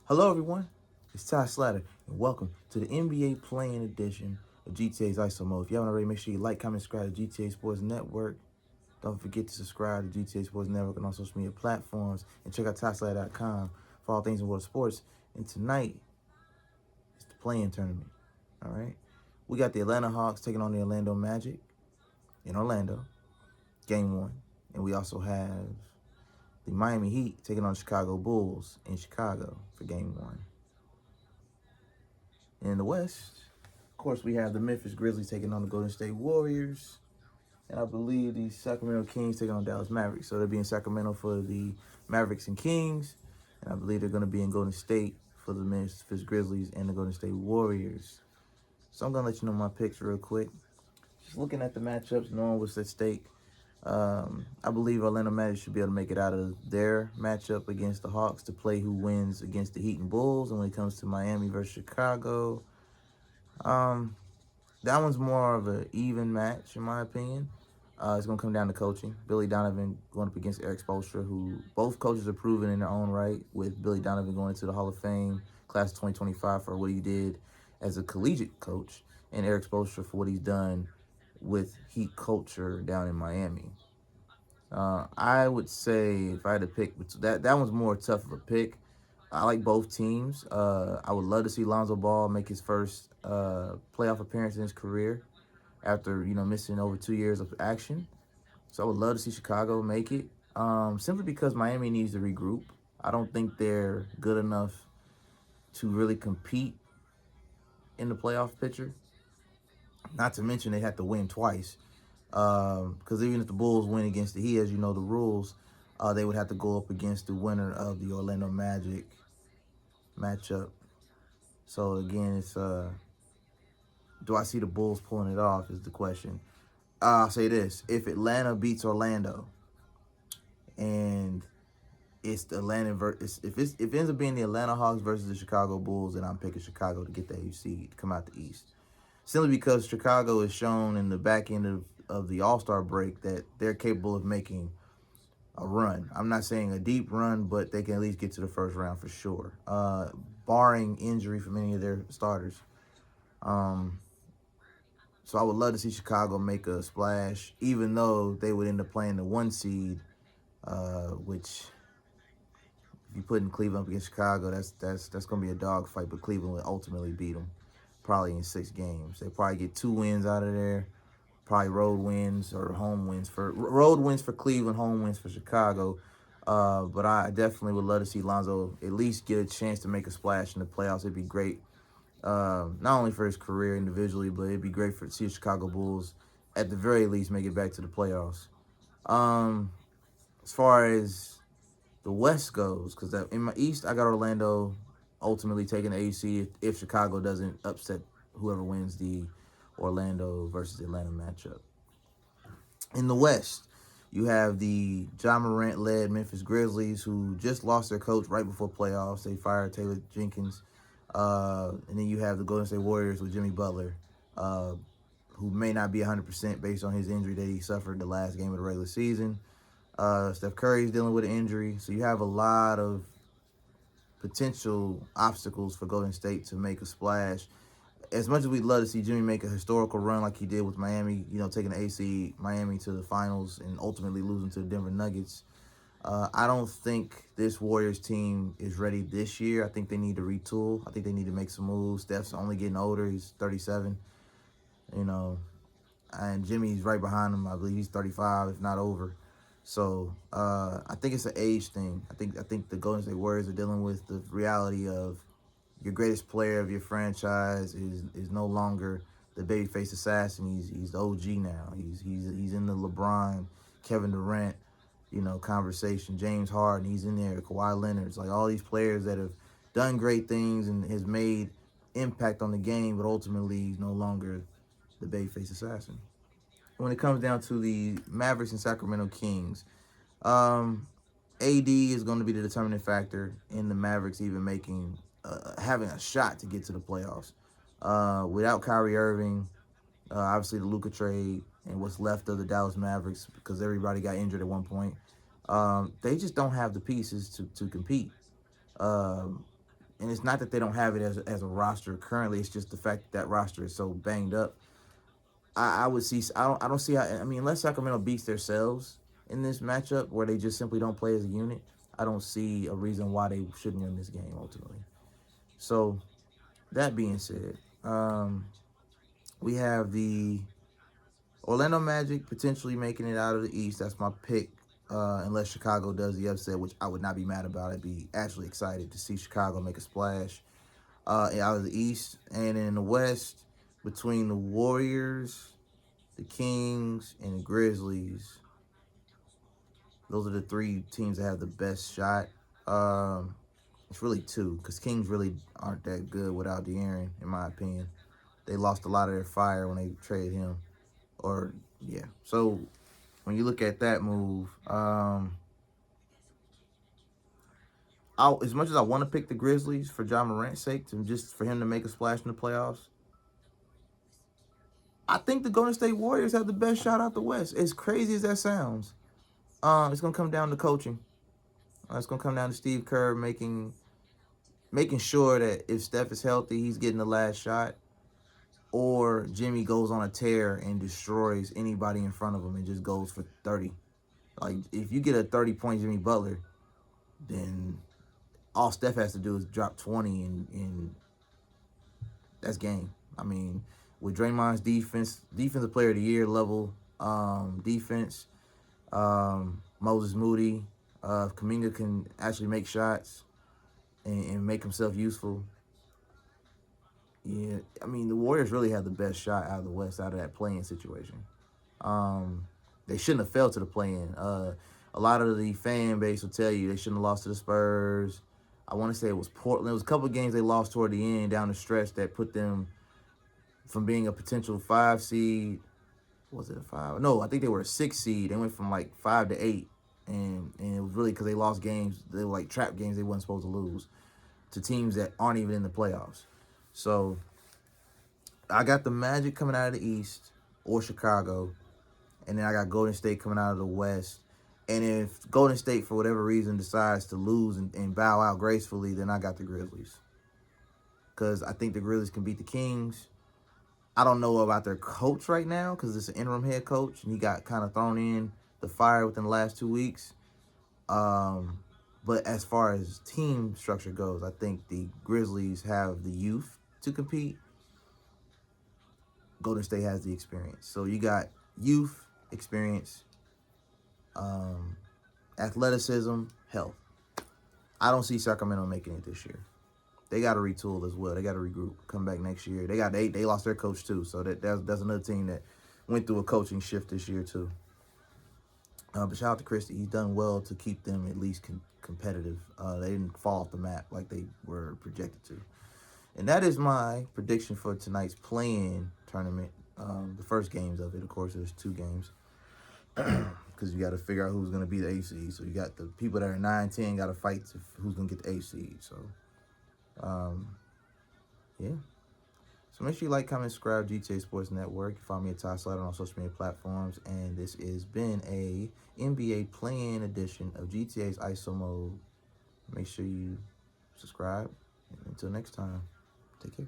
Hello, everyone. It's Ty Slatter, and welcome to the NBA Playing Edition of GTA's ISO Mode. If you haven't already, make sure you like, comment, subscribe to GTA Sports Network. Don't forget to subscribe to GTA Sports Network on all social media platforms, and check out TySlatter.com for all things in world sports. And tonight is the playing tournament. All right, we got the Atlanta Hawks taking on the Orlando Magic in Orlando, Game 1, and we also have the Miami Heat taking on Chicago Bulls in Chicago for Game 1. In the West, of course, we have the Memphis Grizzlies taking on the Golden State Warriors. And I believe the Sacramento Kings taking on Dallas Mavericks. So they'll be in Sacramento for the Mavericks and Kings. And I believe they're going to be in Golden State for the Memphis Grizzlies and the Golden State Warriors. So I'm going to let you know my picks real quick. Just looking at the matchups, knowing what's at stake. I believe Orlando Magic should be able to make it out of their matchup against the Hawks to play who wins against the Heat and Bulls. And when it comes to Miami versus Chicago, that one's more of an even match, in my opinion. It's going to come down to coaching. Billy Donovan going up against Eric Spoelstra, who both coaches are proven in their own right, with Billy Donovan going into the Hall of Fame class of 2025 for what he did as a collegiate coach, and Eric Spoelstra for what he's done with Heat culture down in Miami. I would say if I had to pick, that one's more tough of a pick. I like both teams. I would love to see Lonzo Ball make his first playoff appearance in his career after missing over 2 years of action. So I would love to see Chicago make it. Simply because Miami needs to regroup. I don't think they're good enough to really compete in the playoff picture. Not to mention they have to win twice. Because even if the Bulls win against the Heat, as you know the rules, they would have to go up against the winner of the Orlando Magic matchup. So again, it's do I see the Bulls pulling it off is the question. I'll say this: if Atlanta beats Orlando, and it's the if it ends up being the Atlanta Hawks versus the Chicago Bulls, then I'm picking Chicago to get the AFC to come out the East. Simply because Chicago has shown in the back end of the All-Star break that they're capable of making a run. I'm not saying a deep run, but they can at least get to the first round for sure, barring injury from any of their starters. So I would love to see Chicago make a splash, even though they would end up playing the 1 seed, which if you put in Cleveland up against Chicago, that's going to be a dogfight. But Cleveland would ultimately beat them, probably in 6 games. They probably get 2 wins out of there, probably road wins or home wins for Cleveland, home wins for Chicago. But I definitely would love to see Lonzo at least get a chance to make a splash in the playoffs. It'd be great. Not only for his career individually, but it'd be great to see the Chicago Bulls at the very least make it back to the playoffs. As far as the West goes, because in my East, I got Orlando ultimately taking the AC if Chicago doesn't upset whoever wins the Orlando versus Atlanta matchup. In the West, you have the John Morant-led Memphis Grizzlies, who just lost their coach right before playoffs. They fired Taylor Jenkins. And then you have the Golden State Warriors with Jimmy Butler, who may not be 100% based on his injury that he suffered the last game of the regular season. Steph Curry's dealing with an injury. So you have a lot of potential obstacles for Golden State to make a splash. As much as we'd love to see Jimmy make a historical run like he did with Miami, taking the AC Miami to the finals and ultimately losing to the Denver Nuggets, I don't think this Warriors team is ready this year. I think they need to retool. I think they need to make some moves. Steph's only getting older. He's 37, and Jimmy's right behind him. I believe he's 35, if not over. So I think it's an age thing. I think the Golden State Warriors are dealing with the reality of your greatest player of your franchise is no longer the babyface assassin. He's the OG now. He's in the LeBron, Kevin Durant, conversation. James Harden, he's in there. Kawhi Leonard's, like all these players that have done great things and has made impact on the game, but ultimately he's no longer the babyface assassin. When it comes down to the Mavericks and Sacramento Kings, AD is going to be the determining factor in the Mavericks even having a shot to get to the playoffs. Without Kyrie Irving, obviously the Luka trade and what's left of the Dallas Mavericks, because everybody got injured at one point, they just don't have the pieces to compete. and it's not that they don't have it as a roster currently. It's just the fact that roster is so banged up. I would see. I don't see how. I mean, unless Sacramento beats themselves in this matchup, where they just simply don't play as a unit, I don't see a reason why they shouldn't win this game ultimately. So that being said, we have the Orlando Magic potentially making it out of the East. That's my pick. Unless Chicago does the upset, which I would not be mad about. I'd be actually excited to see Chicago make a splash out of the East. And in the West, between the Warriors, the Kings, and the Grizzlies, those are the three teams that have the best shot. It's really two, because Kings really aren't that good without De'Aaron, in my opinion. They lost a lot of their fire when they traded him. Yeah. So when you look at that move, as much as I want to pick the Grizzlies for Ja Morant's sake, just for him to make a splash in the playoffs, I think the Golden State Warriors have the best shot out the West. As crazy as that sounds, it's gonna come down to coaching. It's gonna come down to Steve Kerr making sure that if Steph is healthy, he's getting the last shot, or Jimmy goes on a tear and destroys anybody in front of him and just goes for 30. Like, if you get a 30-point Jimmy Butler, then all Steph has to do is drop 20, and that's game. I mean, with Draymond's defensive player of the year level defense, Moses Moody, Kuminga can actually make shots and make himself useful. Yeah, I mean, the Warriors really have the best shot out of the West out of that play-in situation. They shouldn't have failed to the play-in. A lot of the fan base will tell you they shouldn't have lost to the Spurs. I want to say it was Portland. It was a couple of games they lost toward the end down the stretch that put them from being a potential 5 seed. Was it a 5? No, I think they were a 6 seed. They went from like 5 to 8. And it was really because they lost games. They were like trap games they weren't supposed to lose to teams that aren't even in the playoffs. So I got the Magic coming out of the East or Chicago. And then I got Golden State coming out of the West. And if Golden State, for whatever reason, decides to lose and bow out gracefully, then I got the Grizzlies. Because I think the Grizzlies can beat the Kings. I don't know about their coach right now because it's an interim head coach. And he got kind of thrown in the fire within the last 2 weeks. But as far as team structure goes, I think the Grizzlies have the youth to compete. Golden State has the experience. So you got youth, experience, athleticism, health. I don't see Sacramento making it this year. They got to retool as well. They got to regroup, come back next year. They lost their coach too, so that's another team that went through a coaching shift this year too. But shout out to Christie. He's done well to keep them at least competitive. They didn't fall off the map like they were projected to. And that is my prediction for tonight's play-in tournament. The first games of it, of course, there's 2 games. Because you got to figure out who's going to be the 8 seed. So you got the people that are 9-10 got to fight who's going to get the 8 seed. So, yeah. So make sure you like, comment, subscribe, GTA Sports Network. You follow me at Ty Slater on social media platforms. And this has been a NBA play-in edition of GTA's ISO Mode. Make sure you subscribe. And until next time, take care.